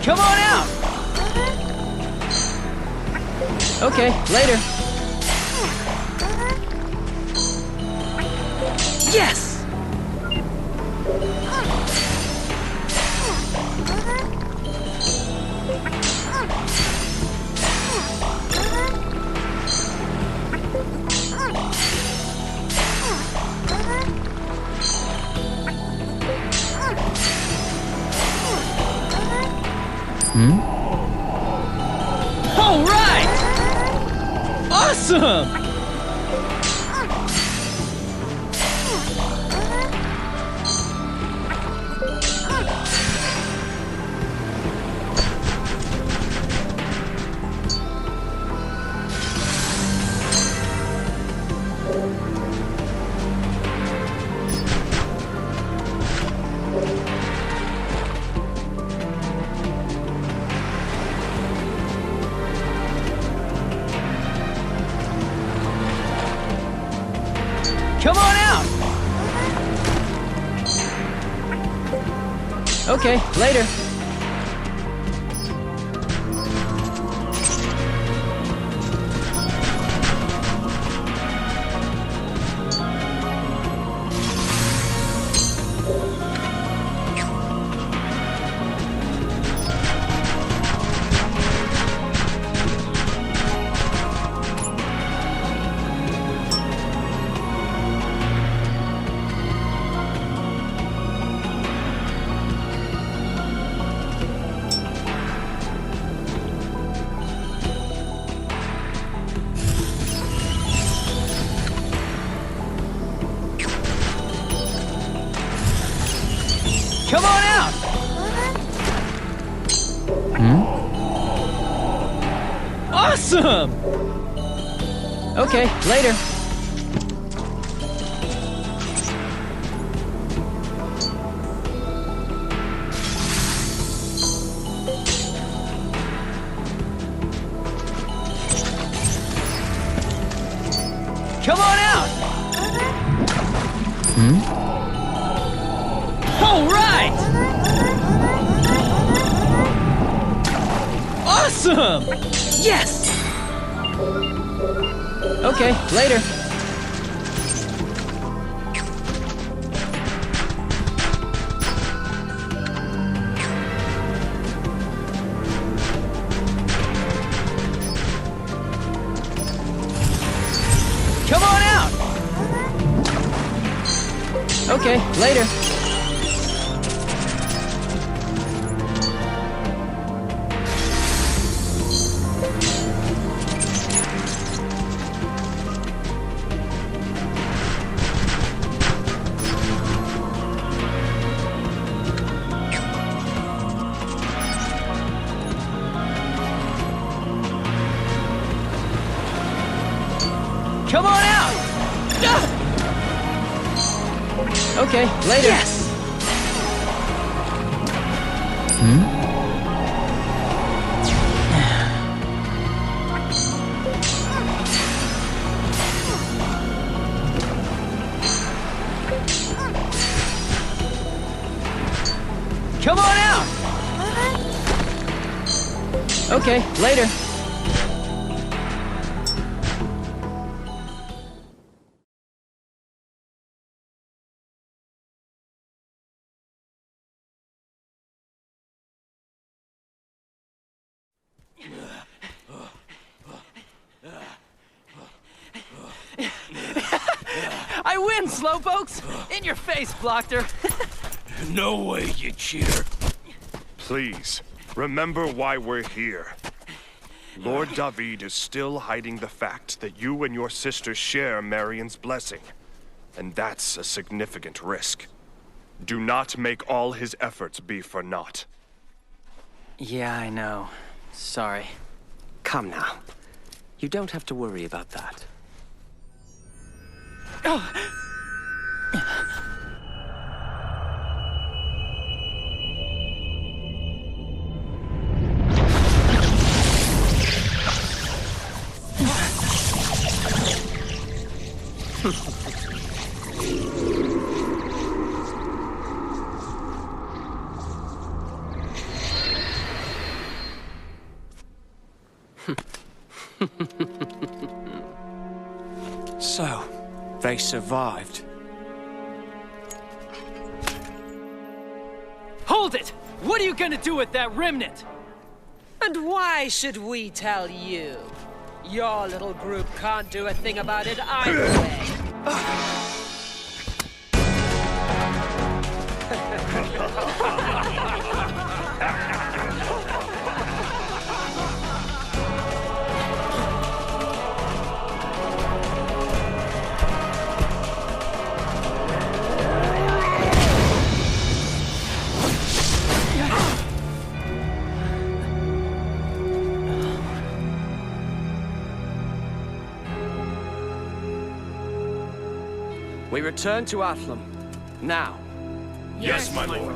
Come on out! Okay, later. Yes! All right! Awesome! Come on out! Okay, later. Come on out! Awesome! Okay, later. Come on out! All right! Awesome! Yes! Okay, later. Come on out! Okay, later. Come on out! Okay, later. Yes! Come on out! Okay, later. I win, slowpokes! In your face, Blockter! No way, you cheater. Please, remember why we're here. Lord David is still hiding the fact that you and your sister share Marion's blessing. And that's a significant risk. Do not make all his efforts be for naught. Yeah, I know. Sorry. Come now. You don't have to worry about that. So, they survived. Hold it! What are you gonna do with that remnant? And why should we tell you? Your little group can't do a thing about it either way. We return to Athlum. Now. Yes, my lord.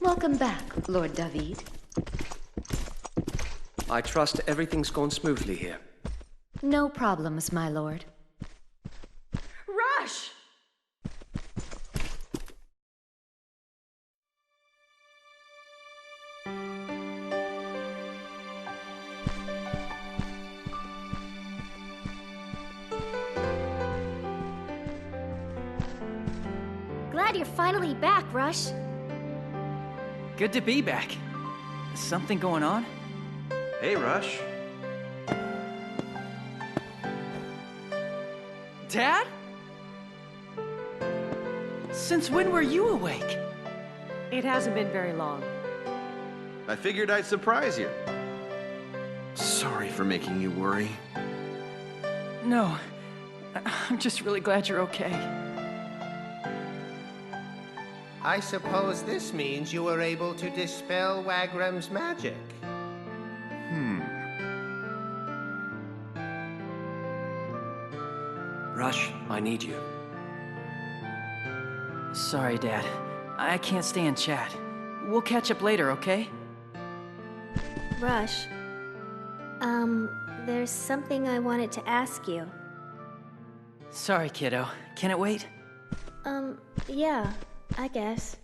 Welcome back, Lord David. I trust everything's gone smoothly here. No problems, my lord. Rush! Glad you're finally back, Rush. Good to be back. Something going on? Hey, Rush. Dad? Since when were you awake? It hasn't been very long. I figured I'd surprise you. Sorry for making you worry. No. I'm just really glad you're okay. I suppose this means you were able to dispel Wagram's magic. Rush, I need you. Sorry, Dad. I can't stay and chat. We'll catch up later, okay? Rush. There's something I wanted to ask you. Sorry, kiddo. Can it wait? Yeah, I guess.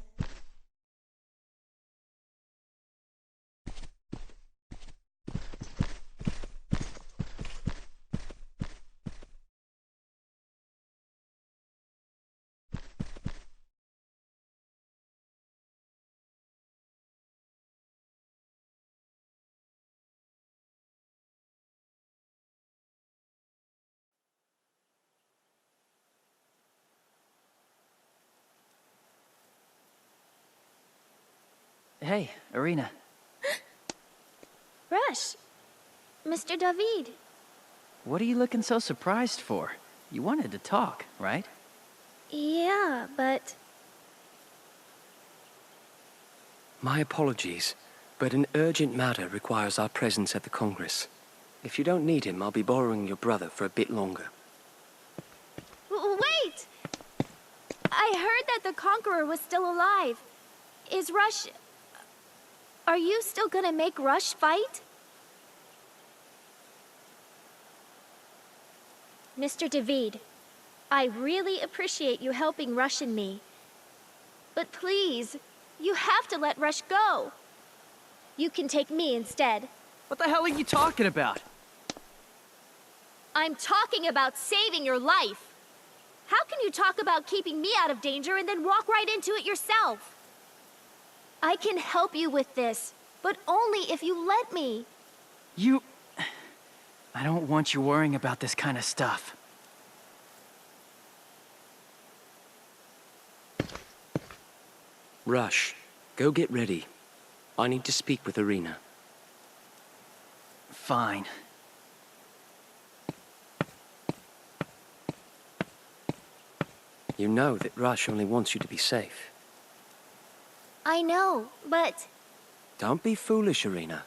Hey, Arena. Rush! Mr. David. What are you looking so surprised for? You wanted to talk, right? Yeah, but... My apologies, but an urgent matter requires our presence at the Congress. If you don't need him, I'll be borrowing your brother for a bit longer. Wait! I heard that the Conqueror was still alive. Is Rush... Are you still gonna make Rush fight? Mr. David, I really appreciate you helping Rush and me. But please, you have to let Rush go. You can take me instead. What the hell are you talking about? I'm talking about saving your life. How can you talk about keeping me out of danger and then walk right into it yourself? I can help you with this, but only if you let me. You... I don't want you worrying about this kind of stuff. Rush, go get ready. I need to speak with Arena. Fine. You know that Rush only wants you to be safe. I know, but... Don't be foolish, Arena.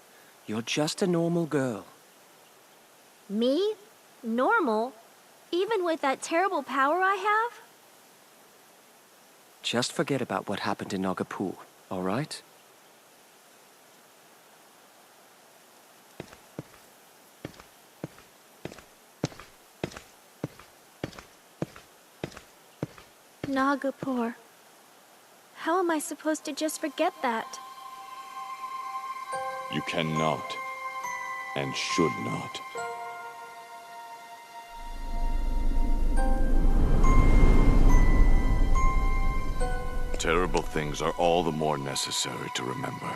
You're just a normal girl. Me? Normal? Even with that terrible power I have? Just forget about what happened in Nagapur, all right? Nagapur. How am I supposed to just forget that? You cannot, and should not. Terrible things are all the more necessary to remember.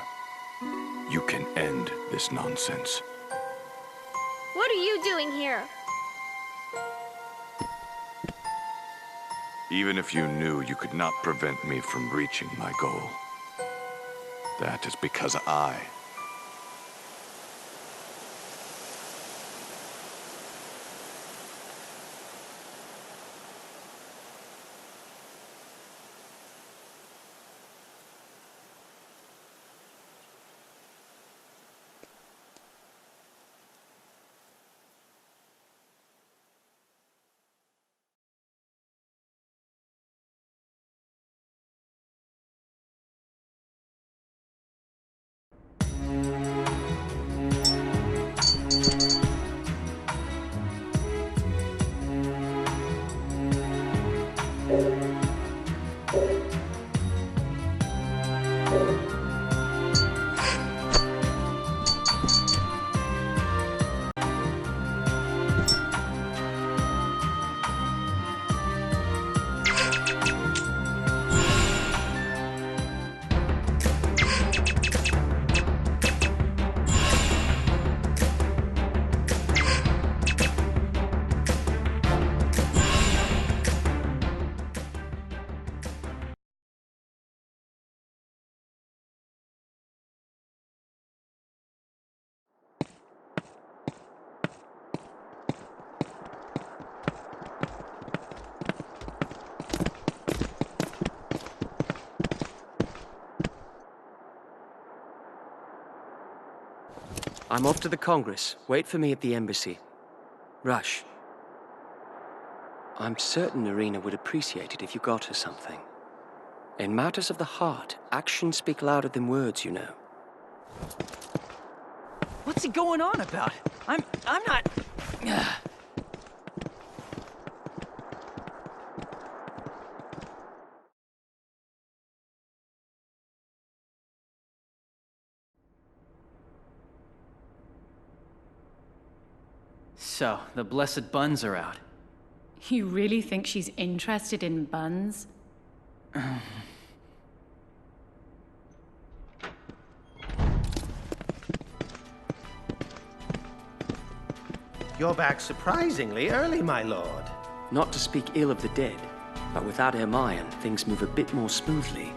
You can end this nonsense. What are you doing here? Even if you knew you could not prevent me from reaching my goal. That is because I... I'm off to the Congress. Wait for me at the embassy. Rush. I'm certain Irina would appreciate it if you got her something. In matters of the heart, actions speak louder than words, you know. What's he going on about? I'm not... So, the blessed buns are out. You really think she's interested in buns? You're back surprisingly early, my lord. Not to speak ill of the dead, but without Hermione, things move a bit more smoothly.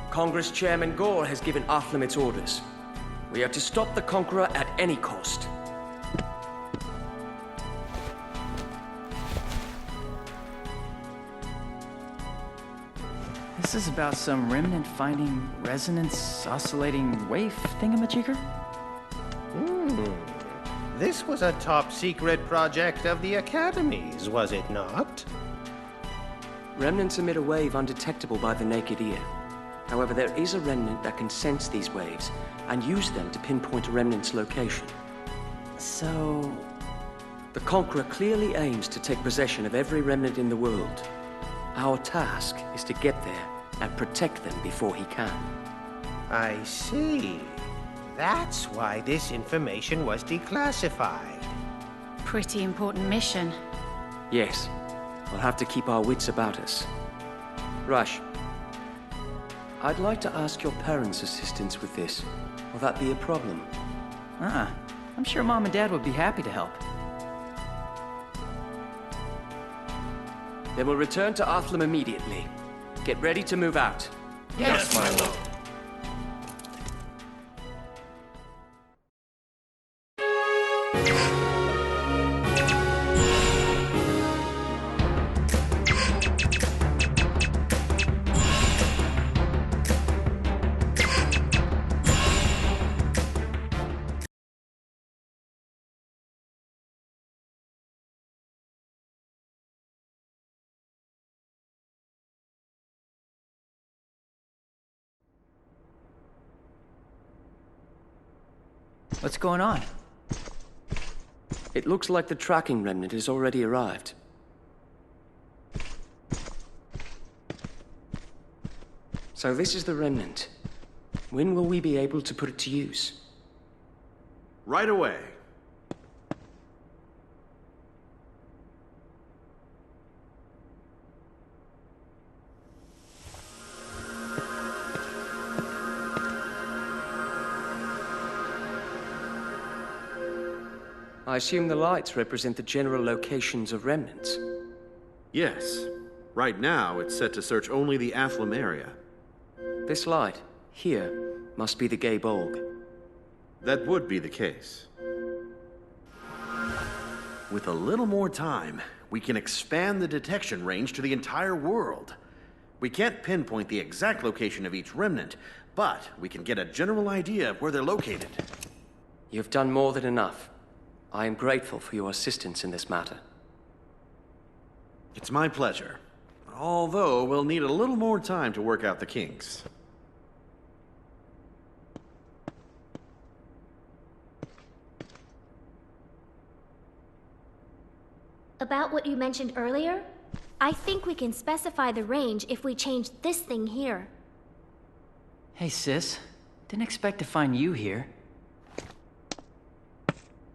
Congress Chairman Gore has given Athlam its orders. We are to stop the Conqueror at any cost. This is about some remnant finding resonance oscillating wave thingamajigger? This was a top-secret project of the Academy's, was it not? Remnants emit a wave undetectable by the naked ear. However, there is a remnant that can sense these waves and use them to pinpoint a remnant's location. So... The Conqueror clearly aims to take possession of every remnant in the world. Our task is to get there and protect them before he can. I see. That's why this information was declassified. Pretty important mission. Yes, we'll have to keep our wits about us. Rush, I'd like to ask your parents' assistance with this. Will that be a problem? I'm sure Mom and Dad would be happy to help. Then we'll return to Athlam immediately. Get ready to move out. Yes, my lord. What's going on? It looks like the tracking remnant has already arrived. So this is the remnant. When will we be able to put it to use? Right away. I assume the lights represent the general locations of remnants. Yes. Right now, it's set to search only the Athlum area. This light, here, must be the Gay Bolg. That would be the case. With a little more time, we can expand the detection range to the entire world. We can't pinpoint the exact location of each remnant, but we can get a general idea of where they're located. You've done more than enough. I am grateful for your assistance in this matter. It's my pleasure. Although, we'll need a little more time to work out the kinks. About what you mentioned earlier, I think we can specify the range if we change this thing here. Hey, sis. Didn't expect to find you here.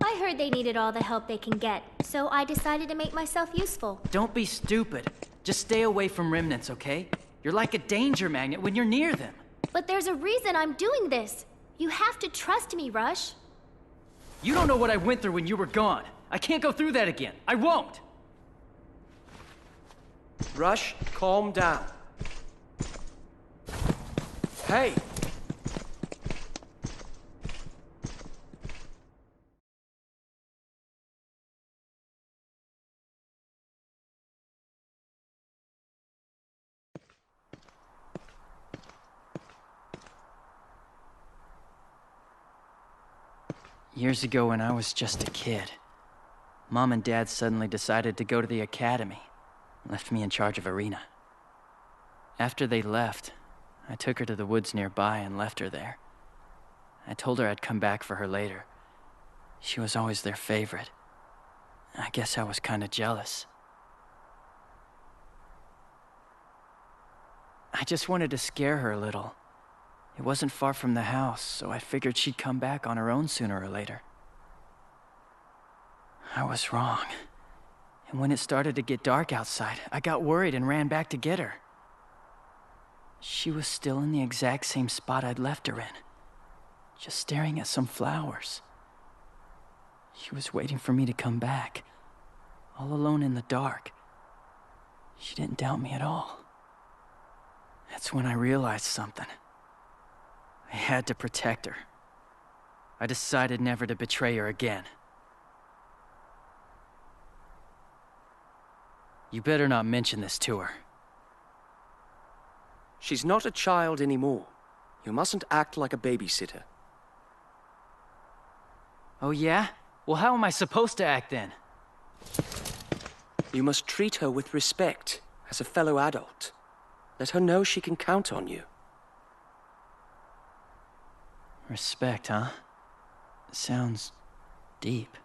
I heard they needed all the help they can get, so I decided to make myself useful. Don't be stupid. Just stay away from remnants, okay? You're like a danger magnet when you're near them. But there's a reason I'm doing this. You have to trust me, Rush. You don't know what I went through when you were gone. I can't go through that again. I won't. Rush, calm down. Hey! Years ago when I was just a kid, Mom and Dad suddenly decided to go to the academy, left me in charge of Arena. After they left, I took her to the woods nearby and left her there. I told her I'd come back for her later. She was always their favorite. I guess I was kinda jealous. I just wanted to scare her a little. It wasn't far from the house, so I figured she'd come back on her own sooner or later. I was wrong. And when it started to get dark outside, I got worried and ran back to get her. She was still in the exact same spot I'd left her in, just staring at some flowers. She was waiting for me to come back, all alone in the dark. She didn't doubt me at all. That's when I realized something. I had to protect her. I decided never to betray her again. You better not mention this to her. She's not a child anymore. You mustn't act like a babysitter. Oh yeah? Well, how am I supposed to act then? You must treat her with respect, as a fellow adult. Let her know she can count on you. Respect, huh? Sounds deep.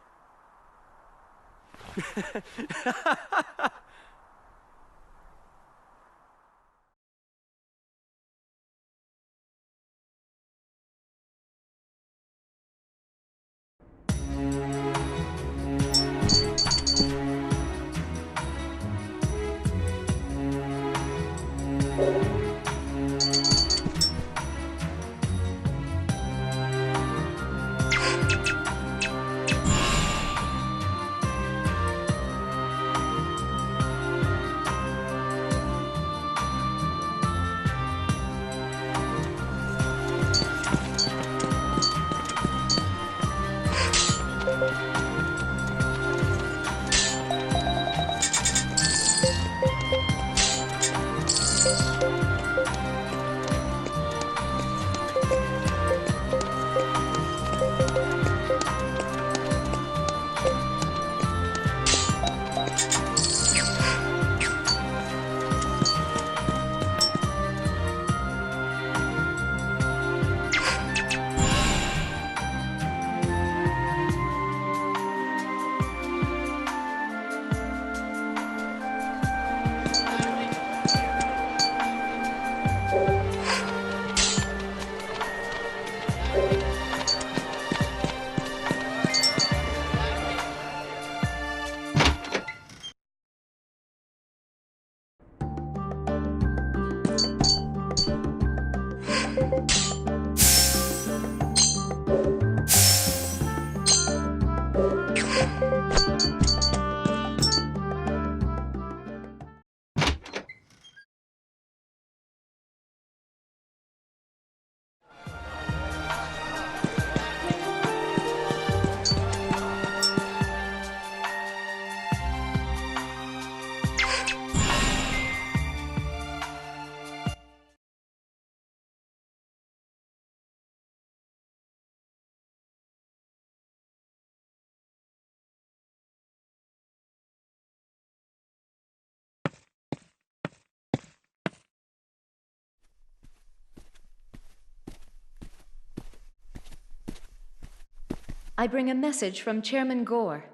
I bring a message from Chairman Gore.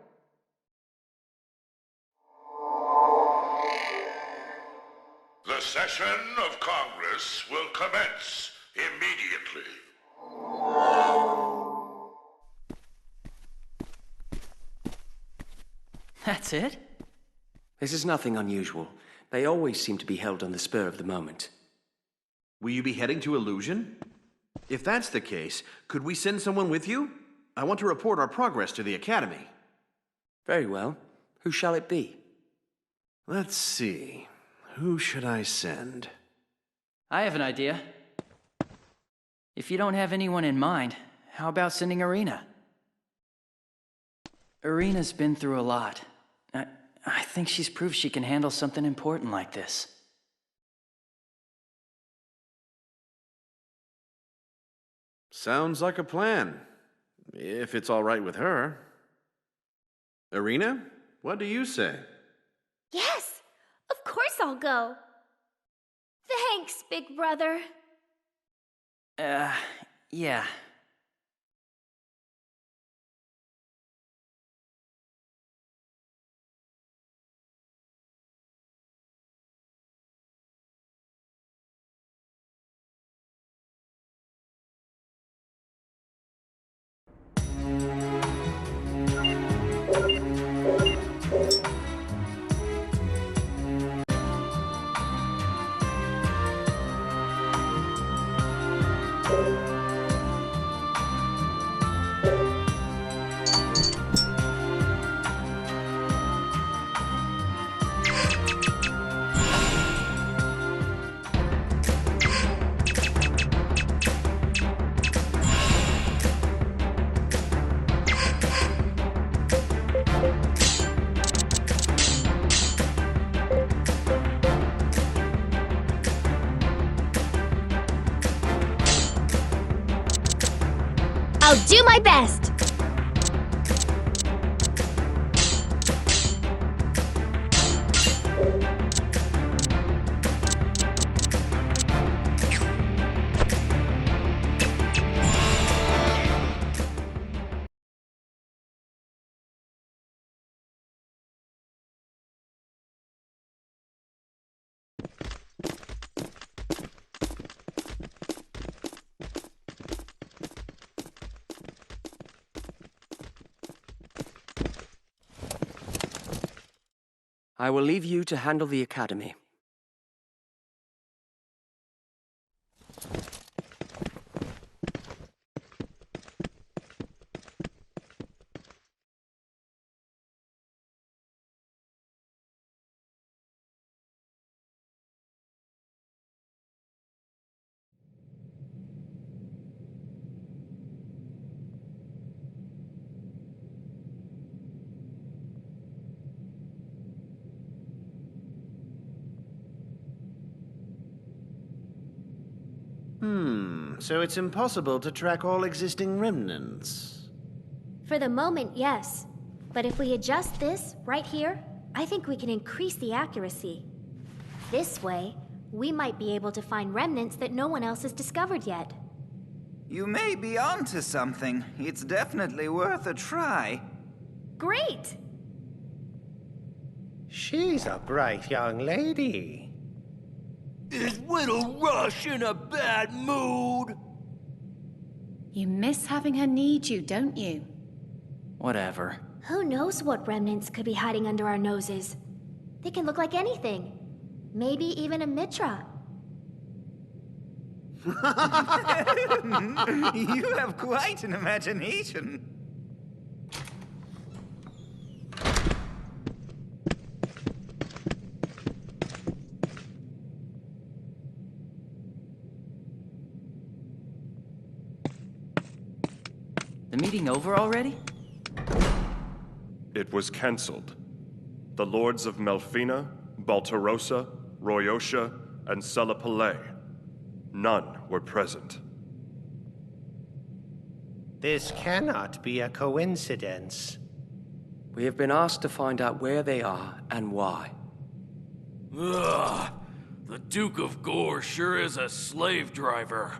The session of Congress will commence immediately. That's it? This is nothing unusual. They always seem to be held on the spur of the moment. Will you be heading to Illusion? If that's the case, could we send someone with you? I want to report our progress to the Academy. Very well. Who shall it be? Let's see. Who should I send? I have an idea. If you don't have anyone in mind, how about sending Irina? Irina's been through a lot. I think she's proved she can handle something important like this. Sounds like a plan. If it's all right with her. Irina, what do you say? Yes, of course I'll go. Thanks, big brother. Yeah. I'll do my best. I will leave you to handle the Academy. So it's impossible to track all existing remnants. For the moment, yes. But if we adjust this right here, I think we can increase the accuracy. This way, we might be able to find remnants that no one else has discovered yet. You may be onto something. It's definitely worth a try. Great! She's a bright young lady. Is Little Rush in a bad mood? You miss having her need you, don't you? Whatever. Who knows what remnants could be hiding under our noses? They can look like anything. Maybe even a Mitra. You have quite an imagination. The meeting over already? It was cancelled. The lords of Melfina, Baltarosa, Royosha, and Selapalais. None were present. This cannot be a coincidence. We have been asked to find out where they are and why. Ugh. The Duke of Gore sure is a slave driver.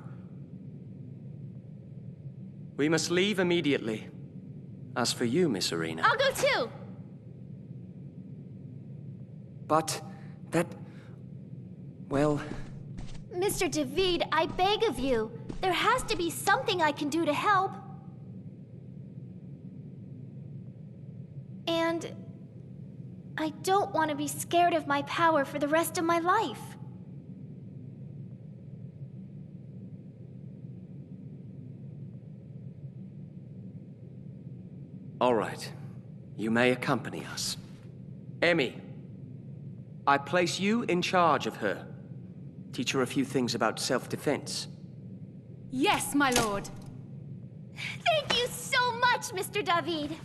We must leave immediately. As for you, Miss Arena... I'll go too! But... that... well... Mr. David, I beg of you. There has to be something I can do to help. And... I don't want to be scared of my power for the rest of my life. All right. You may accompany us. Emmy, I place you in charge of her. Teach her a few things about self-defense. Yes, my lord. Thank you so much, Mr. David.